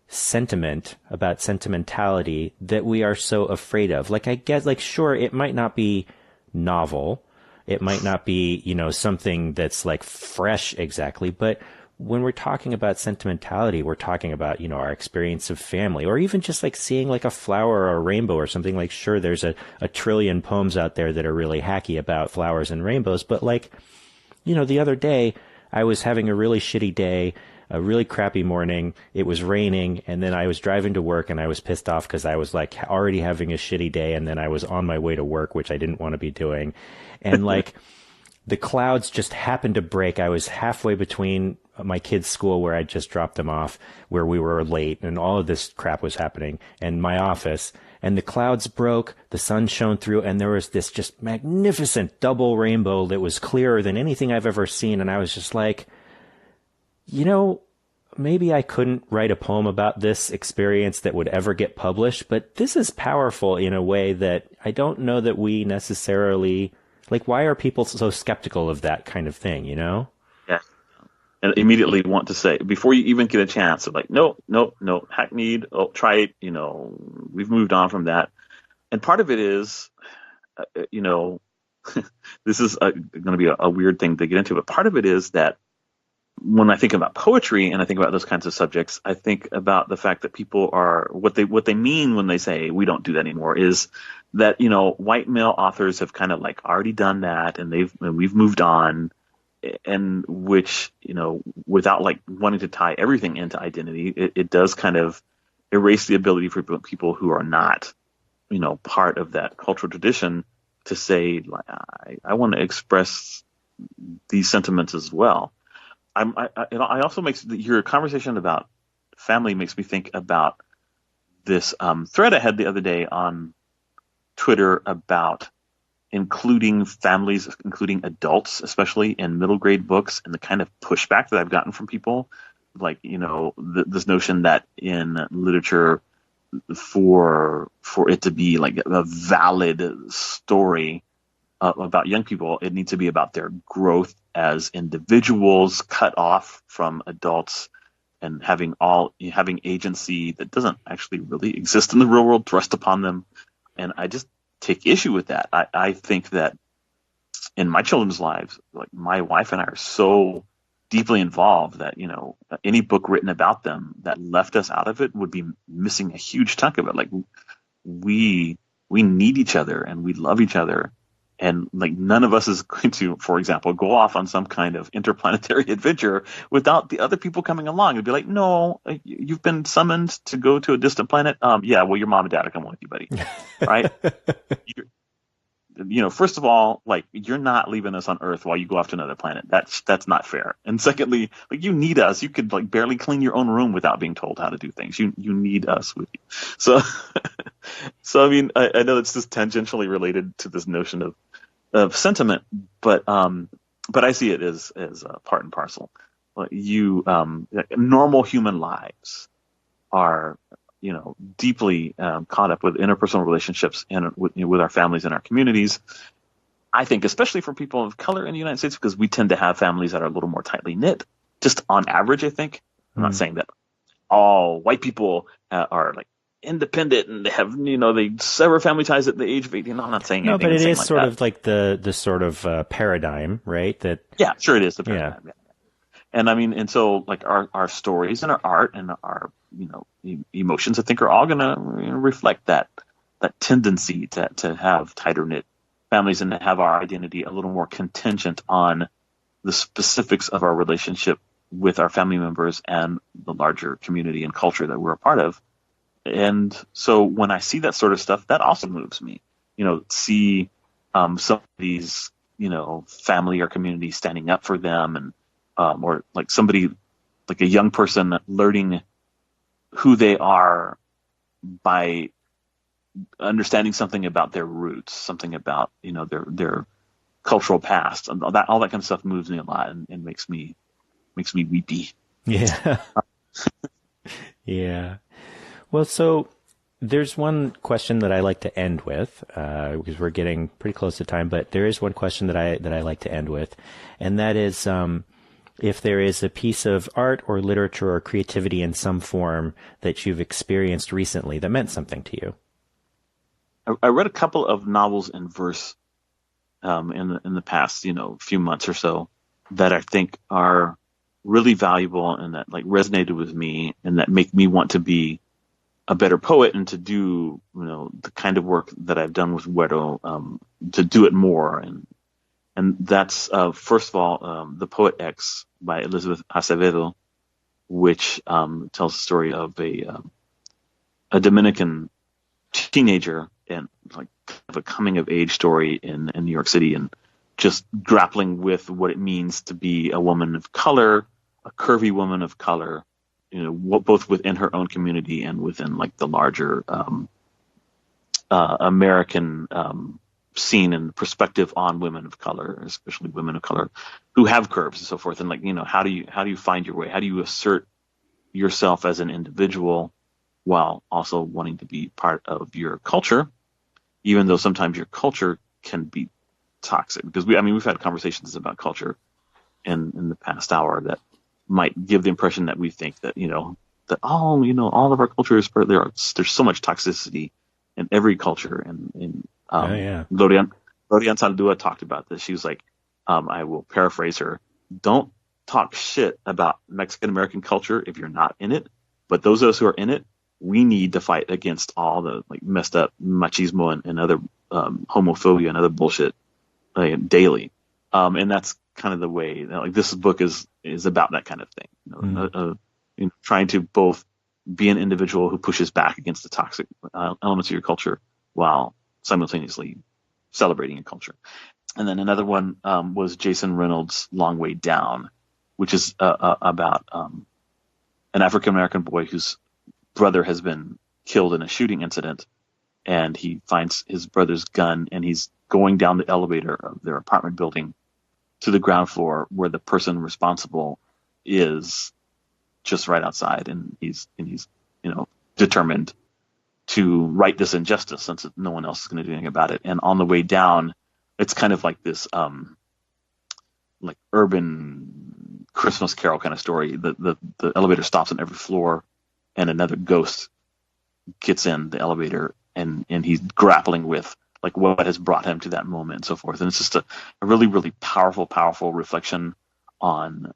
sentiment, about sentimentality, that we are so afraid of? Like, I guess, like, sure, it might not be novel, it might not be, something that's like fresh exactly, but when we're talking about sentimentality, we're talking about, our experience of family, or even just like seeing like a flower or a rainbow or something. Like, sure, there's a trillion poems out there that are really hacky about flowers and rainbows, but like, the other day I was having a really shitty day, a really crappy morning. It was raining, and then I was driving to work, and I was pissed off because I was like already having a shitty day, and then I was on my way to work, which I didn't want to be doing. And like the clouds just happened to break. I was halfway between my kids' school where I just dropped them off, where we were late, and all of this crap was happening, and my office, and the clouds broke, the sun shone through, and there was this just magnificent double rainbow that was clearer than anything I've ever seen. And I was just like, maybe I couldn't write a poem about this experience that would ever get published, but this is powerful in a way that I don't know that we necessarily, like, why are people so skeptical of that kind of thing, Yeah. And immediately want to say, before you even get a chance, like, no, hackneyed, try it, we've moved on from that. And part of it is, this is going to be a weird thing to get into, but part of it is that when I think about poetry and I think about those kinds of subjects, I think about the fact that people are, what they mean when they say we don't do that anymore is that, white male authors have kind of like already done that, and we've moved on. And which, without like wanting to tie everything into identity, it does kind of erase the ability for people who are not, part of that cultural tradition to say, like, I want to express these sentiments as well. I also your conversation about family makes me think about this thread I had the other day on Twitter about including families, including adults, especially in middle grade books, and the kind of pushback that I've gotten from people, like, this notion that in literature, for it to be like a valid story about young people, it needs to be about their growth as individuals, cut off from adults, and having agency that doesn't actually really exist in the real world thrust upon them. And I just take issue with that. I think that in my children's lives, like, my wife and I are so deeply involved that, any book written about them that left us out of it would be missing a huge chunk of it. Like, we need each other and we love each other. And like, none of us is going to, for example, go off on some kind of interplanetary adventure without the other people coming along and be like, no, you've been summoned to go to a distant planet. Yeah, well, your mom and dad are coming with you, buddy. Right? First of all, like, you're not leaving us on Earth while you go off to another planet. That's not fair. And secondly, like, you need us. You could like barely clean your own room without being told how to do things. You need us with you. So, I mean, I know it's just tangentially related to this notion of sentiment, but I see it as part and parcel. Normal human lives are, deeply caught up with interpersonal relationships and with our families and our communities. I think, especially for people of color in the United States, because we tend to have families that are a little more tightly knit, just on average, I think. I'm not saying that all white people are like independent and they have, they sever family ties at the age of 18. I'm not saying anything. No, but it is like sort that. of like the sort of paradigm, right? That yeah, sure, it is the paradigm. Yeah. And I mean, and so like our stories and our art and our emotions, I think, are all going to reflect that tendency to have tighter knit families and to have our identity a little more contingent on the specifics of our relationship with our family members and the larger community and culture that we're a part of. And so when I see that sort of stuff, that also moves me. See some of these, family or community standing up for them, and or like somebody, like a young person learning who they are by understanding something about their roots, something about, their cultural past, and all that kind of stuff moves me a lot and makes me weepy. Yeah. Yeah. Well, so there's one question that I like to end with, because we're getting pretty close to time, but there is one question that I like to end with, and that is, if there is a piece of art or literature or creativity in some form that you've experienced recently that meant something to you. I read a couple of novels in verse in the past, few months or so, that I think are really valuable and that like resonated with me and that make me want to be a better poet and to do, the kind of work that I've done with Güero, to do it more. And that's, first of all, The Poet X by Elizabeth Acevedo, which tells the story of a Dominican teenager and like a coming of age story in New York City, and just grappling with what it means to be a woman of color, a curvy woman of color, both within her own community and within like the larger American scene and perspective on women of color, especially women of color who have curves and so forth. And like, how do you find your way? How do you assert yourself as an individual while also wanting to be part of your culture, even though sometimes your culture can be toxic? Because we've had conversations about culture in the past hour that might give the impression that we think that, all of our cultures, there's so much toxicity in every culture. And Lorian Saldúa talked about this. She was like, I will paraphrase her, don't talk shit about Mexican American culture if you're not in it. But those of us who are in it, we need to fight against all the like messed up machismo and other homophobia and other bullshit daily. And that's kind of the way like this book is about that kind of thing. Trying to both be an individual who pushes back against the toxic elements of your culture while simultaneously celebrating your culture. And then another one was Jason Reynolds' Long Way Down, which is about an African-American boy whose brother has been killed in a shooting incident, and he finds his brother's gun, and he's going down the elevator of their apartment building to the ground floor where the person responsible is just right outside, and he's determined to right this injustice since no one else is going to do anything about it. And on the way down, it's kind of like this like urban Christmas Carol kind of story. The elevator stops on every floor, and another ghost gets in the elevator, and he's grappling with like what has brought him to that moment and so forth. And it's just a really, really powerful reflection on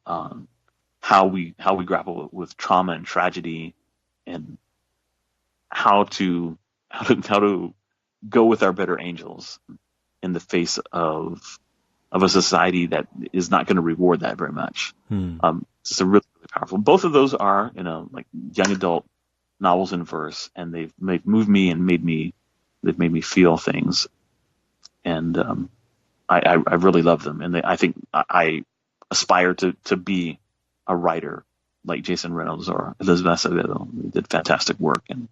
how we grapple with trauma and tragedy, and how to go with our better angels in the face of a society that is not going to reward that very much. Just a really, really powerful. Both of those are like young adult novels in verse, and they've moved me and made me feel things, and I really love them. And I think I aspire to be a writer like Jason Reynolds or Elizabeth Acevedo. They did fantastic work, and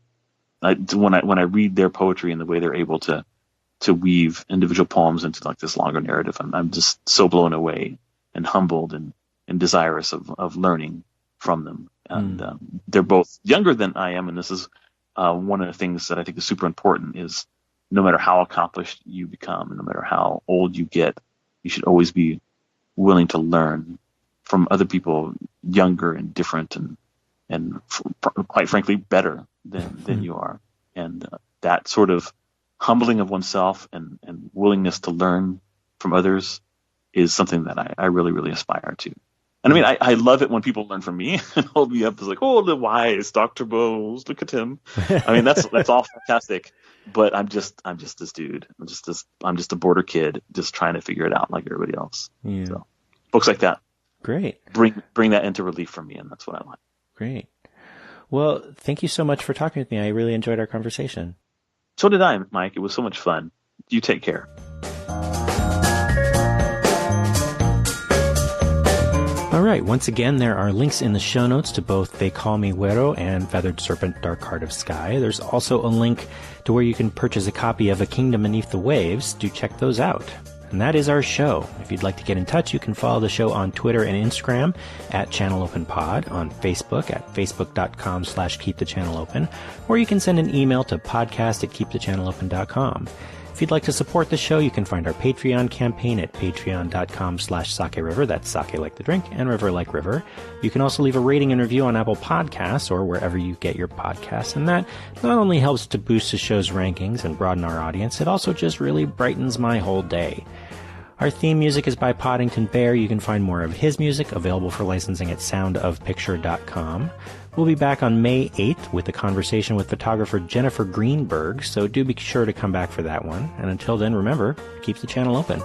when I read their poetry and the way they're able to weave individual poems into like this longer narrative, I'm just so blown away and humbled and desirous of learning from them. And they're both younger than I am, and this is one of the things that I think is super important is no matter how accomplished you become, and no matter how old you get, you should always be willing to learn from other people younger and different and quite frankly better than you are. And that sort of humbling of oneself and willingness to learn from others is something that I really, really aspire to. And I mean, I love it when people learn from me and hold me up as like, oh, the wise Dr. Bowles, look at him. I mean, that's all fantastic, but I'm just this dude. I'm just a border kid, just trying to figure it out like everybody else. Yeah. So books like that, great, bring that into relief for me, and that's what I like. Great. Well, thank you so much for talking with me. I really enjoyed our conversation. So did I, Mike. It was so much fun. You take care. All right. Once again, there are links in the show notes to both They Call Me Güero and Feathered Serpent, Dark Heart of Sky. There's also a link to where you can purchase a copy of A Kingdom Beneath the Waves. Do check those out. And that is our show. If you'd like to get in touch, you can follow the show on Twitter and Instagram at ChannelOpenPod, on Facebook at facebook.com/keepthechannelopen, or you can send an email to podcast@keepthechannelopen.com. If you'd like to support the show, you can find our Patreon campaign at patreon.com/sakeriver. That's sake like the drink and river like river. You can also leave a rating and review on Apple Podcasts or wherever you get your podcasts. And that not only helps to boost the show's rankings and broaden our audience, it also just really brightens my whole day. Our theme music is by Poddington Bear. You can find more of his music available for licensing at soundofpicture.com. We'll be back on May 8th with a conversation with photographer Jennifer Greenberg, so do be sure to come back for that one. And until then, remember, keep the channel open.